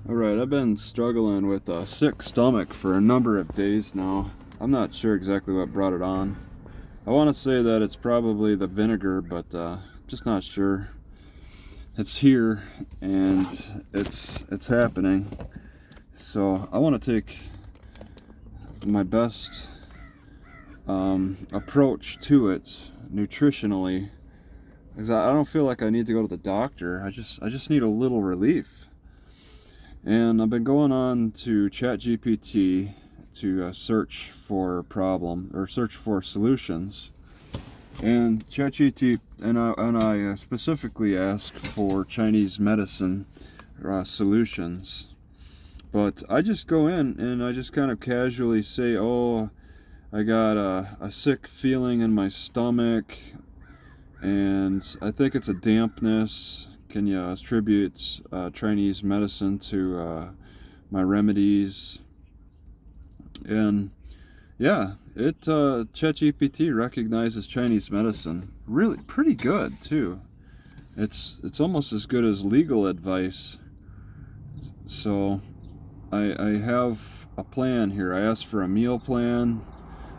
Alright, I've been struggling with a sick stomach for a number of days now. I'm not sure exactly what brought it on. I want to say that it's probably the vinegar, but just not sure. It's here and it's happening. So I want to take my best approach to it nutritionally, because I don't feel like I need to go to the doctor. I just need a little relief. And I've been going on to ChatGPT to search for a problem or search for solutions. And ChatGPT and I specifically asked for Chinese medicine solutions. But I just go in and I just kind of casually say, "Oh, I got a sick feeling in my stomach, and I think it's a dampness. Can you attribute Chinese medicine to my remedies?" And yeah, ChatGPT recognizes Chinese medicine. Really, pretty good too. It's almost as good as legal advice. So I have a plan here. I asked for a meal plan.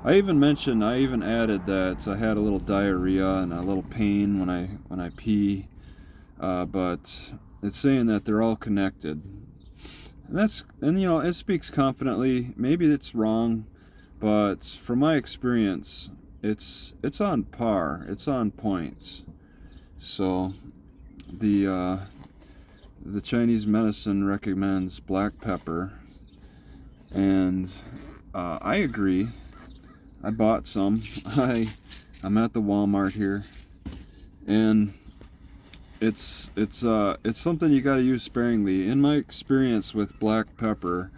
I even added that I had a little diarrhea and a little pain when I pee. But it's saying that they're all connected. And you know, it speaks confidently. Maybe it's wrong, but from my experience, it's on par. It's on point. So the Chinese medicine recommends black pepper, and I agree. I bought some. I'm at the Walmart here, and it's something you got to use sparingly. In my experience with black pepper,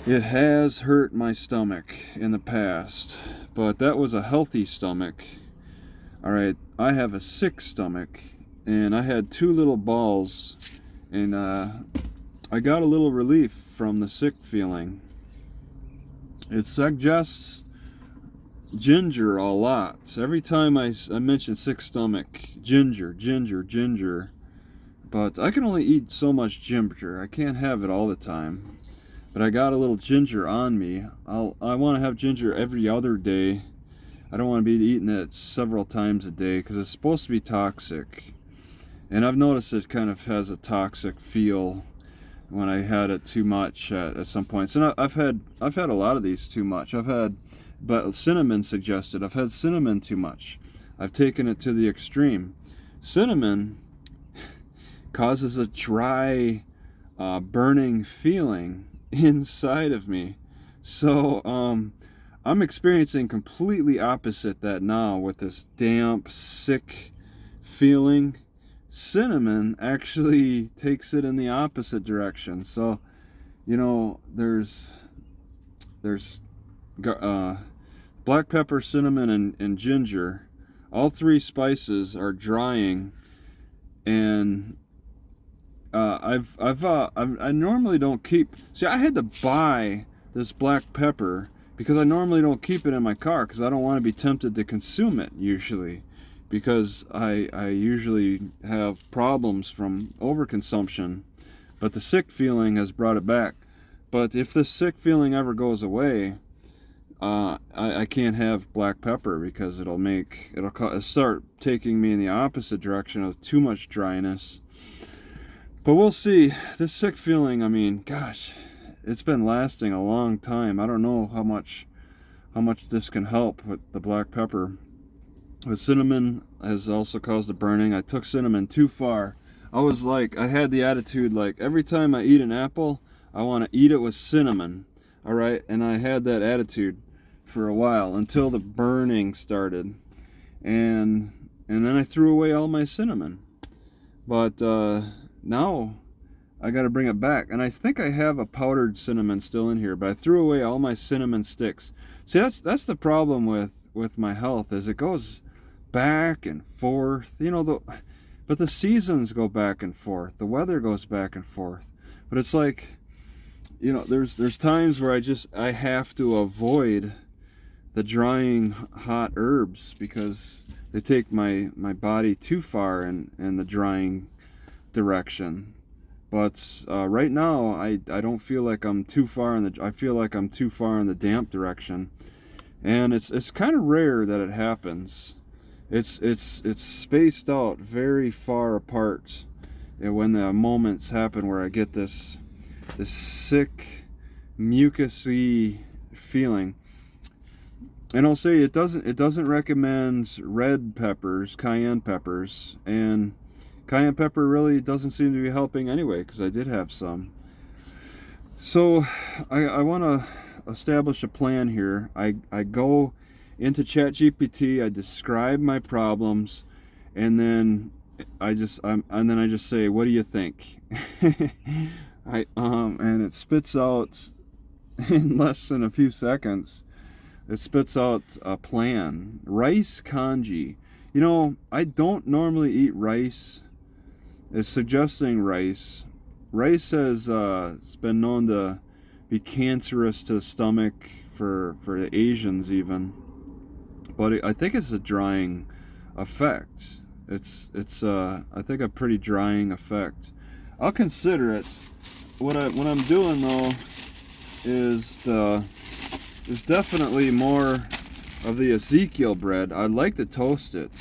it has hurt my stomach in the past, but that was a healthy stomach. All right, I have a sick stomach, and I had two little balls, and I got a little relief from the sick feeling. It suggests ginger a lot. Every time I mention sick stomach, ginger. But I can only eat so much ginger. I can't have it all the time. But I got a little ginger on me. I want to have ginger every other day. I don't want to be eating it several times a day because it's supposed to be toxic. And I've noticed it kind of has a toxic feel when I had it too much at some points. And I've had a lot of these too much. But cinnamon suggested. I've had cinnamon too much. I've taken it to the extreme. Cinnamon causes a dry, burning feeling inside of me. So I'm experiencing completely opposite that now with this damp, sick feeling. Cinnamon actually takes it in the opposite direction. So, you know, there's black pepper, cinnamon, and ginger. All three spices are drying, and I normally don't keep. See, I had to buy this black pepper because I normally don't keep it in my car because I don't want to be tempted to consume it usually, because I usually have problems from overconsumption, but the sick feeling has brought it back. But if this sick feeling ever goes away, I can't have black pepper because it'll start taking me in the opposite direction of too much dryness. But we'll see. This sick feeling, I mean, gosh, it's been lasting a long time. I don't know how much this can help with the black pepper. But cinnamon has also caused the burning. I took cinnamon too far. I had the attitude like every time I eat an apple, I want to eat it with cinnamon. All right, and I had that attitude for a while until the burning started, and then I threw away all my cinnamon. But now I got to bring it back, and I think I have a powdered cinnamon still in here, but I threw away all my cinnamon sticks. See, that's the problem with my health, is it goes back and forth. You know, but the seasons go back and forth. The weather goes back and forth. But it's like, you know, there's times where I have to avoid the drying hot herbs because they take my body too far in the drying direction. But right now, I don't feel like I'm too far in the. I feel like I'm too far in the damp direction, and it's kind of rare that it happens. It's spaced out very far apart, and when the moments happen where I get this sick, mucusy feeling. And I'll say it doesn't recommend red peppers, cayenne peppers, and cayenne pepper really doesn't seem to be helping anyway, because I did have some. So I want to establish a plan here. I go into ChatGPT, I describe my problems, and then I just say, what do you think? And it spits out in less than a few seconds. It spits out a plan. Rice congee. You know, I don't normally eat rice. It's suggesting rice. Rice has it's been known to be cancerous to the stomach for the Asians even. But I think it's a drying effect. It's I think a pretty drying effect. I'll consider it. What I'm doing though is definitely more of the Ezekiel bread. I'd like to toast it.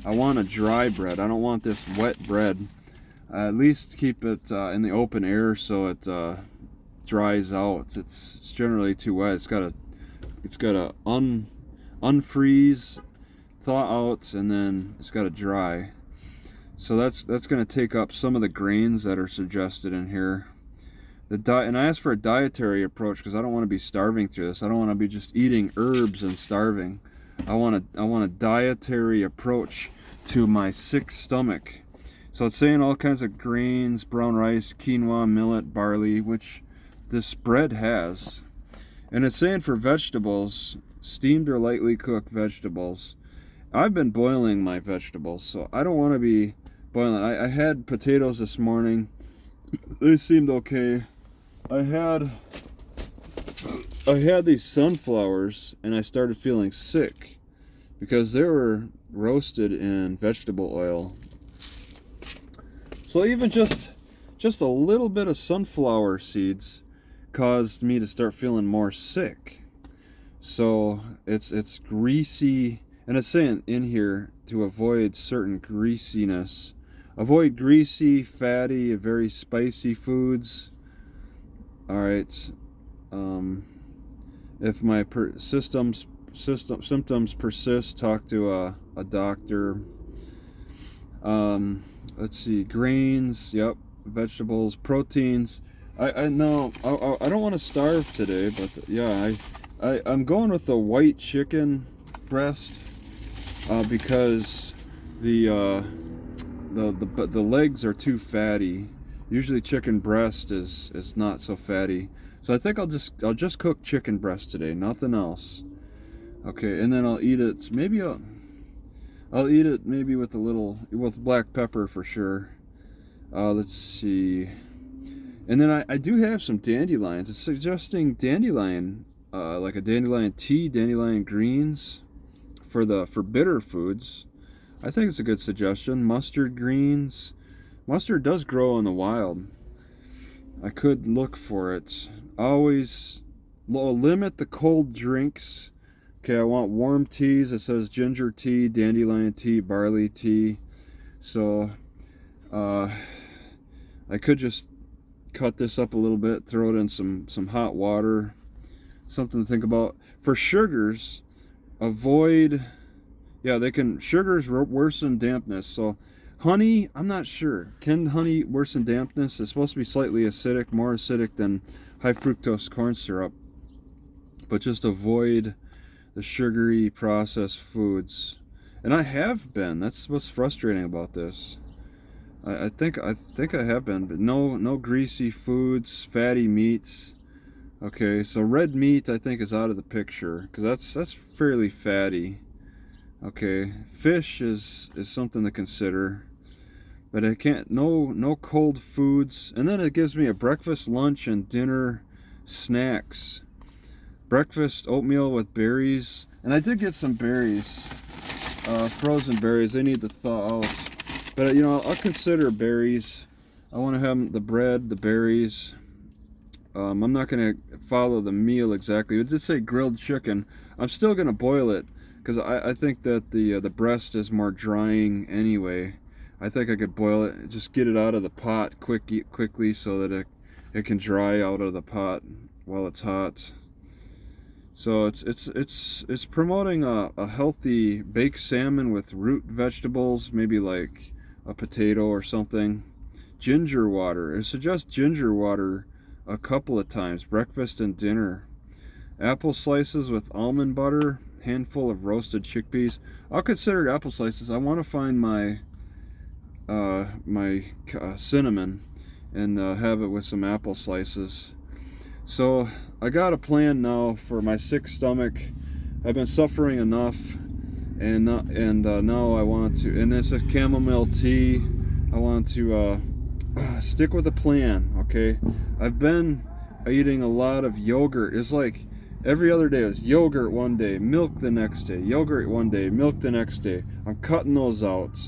I want a dry bread. I don't want this wet bread. At least keep it in the open air so it dries out. It's generally too wet. It's got to unfreeze, thaw out, and then it's got to dry. So that's going to take up some of the grains that are suggested in here. And I asked for a dietary approach because I don't want to be starving through this. I don't want to be just eating herbs and starving. I want a dietary approach to my sick stomach. So it's saying all kinds of grains, brown rice, quinoa, millet, barley, which this bread has. And it's saying for vegetables, steamed or lightly cooked vegetables. I've been boiling my vegetables, so I don't want to be boiling. I had potatoes this morning. They seemed okay. I had these sunflowers and I started feeling sick because they were roasted in vegetable oil. So even just a little bit of sunflower seeds caused me to start feeling more sick. So it's greasy, and it's saying in here to avoid certain greasiness. Avoid greasy, fatty, very spicy foods. All right. If my symptoms persist, talk to a doctor. Let's see, grains. Yep, vegetables, proteins. I know I don't want to starve today, but yeah, I'm going with the white chicken breast because the legs are too fatty. Usually chicken breast is not so fatty. So I think I'll just cook chicken breast today, nothing else. Okay, and then I'll eat it. Maybe I'll eat it maybe with black pepper for sure. Let's see. And then I do have some dandelions. It's suggesting dandelion, like a dandelion tea, dandelion greens for bitter foods. I think it's a good suggestion. Mustard greens. Mustard does grow in the wild. I could look for it. Always limit the cold drinks. Okay, I want warm teas. It says ginger tea, dandelion tea, barley tea. So I could just cut this up a little bit, throw it in some hot water. Something to think about. For sugars, avoid, sugars worsen dampness. So honey, I'm not sure. Can honey worsen dampness? It's supposed to be slightly acidic, more acidic than high fructose corn syrup. But just avoid the sugary processed foods. And I have been. That's what's frustrating about this. I think I have been, but no greasy foods, fatty meats. Okay, so red meat I think is out of the picture because that's fairly fatty. Okay, fish is something to consider, but I can't. No cold foods. And then it gives me a breakfast, lunch, and dinner snacks. Breakfast oatmeal with berries, and I did get some berries, frozen berries. They need to thaw out, but I'll consider berries. I want to have the bread, the berries. I'm not going to follow the meal exactly. It did say grilled chicken. I'm still going to boil it because I think that the breast is more drying anyway. I think I could boil it, just get it out of the pot quickly so that it can dry out of the pot while it's hot. So it's promoting a healthy baked salmon with root vegetables, maybe like a potato or something. Ginger water. It suggests ginger water a couple of times, breakfast and dinner. Apple slices with almond butter, handful of roasted chickpeas. I'll consider apple slices. I want to find my cinnamon and have it with some apple slices. So I got a plan now for my sick stomach. I've been suffering enough, and now I want to. And this is chamomile tea. I want to stick with a plan. Okay, I've been eating a lot of yogurt. It's like every other day is yogurt one day, milk the next day, yogurt one day, milk the next day. I'm cutting those out.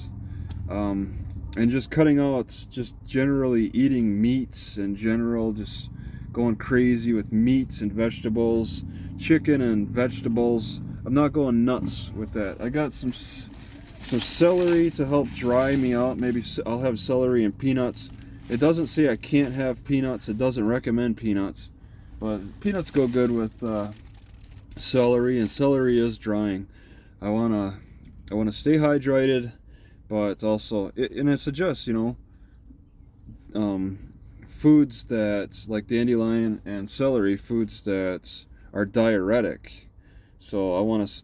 And just cutting out just generally eating meats in general, just going crazy with meats and vegetables, chicken and vegetables. I'm not going nuts with that. I got some celery to help dry me out. Maybe I'll have celery and peanuts. It doesn't say I can't have peanuts. It doesn't recommend peanuts, but peanuts go good with celery, and celery is drying. I wanna stay hydrated, but also it suggests, you know, foods that like dandelion and celery, foods that are diuretic. So I want to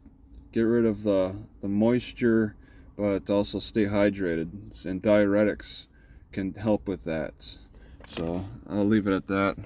get rid of the moisture, but also stay hydrated, and diuretics can help with that. So I'll leave it at that.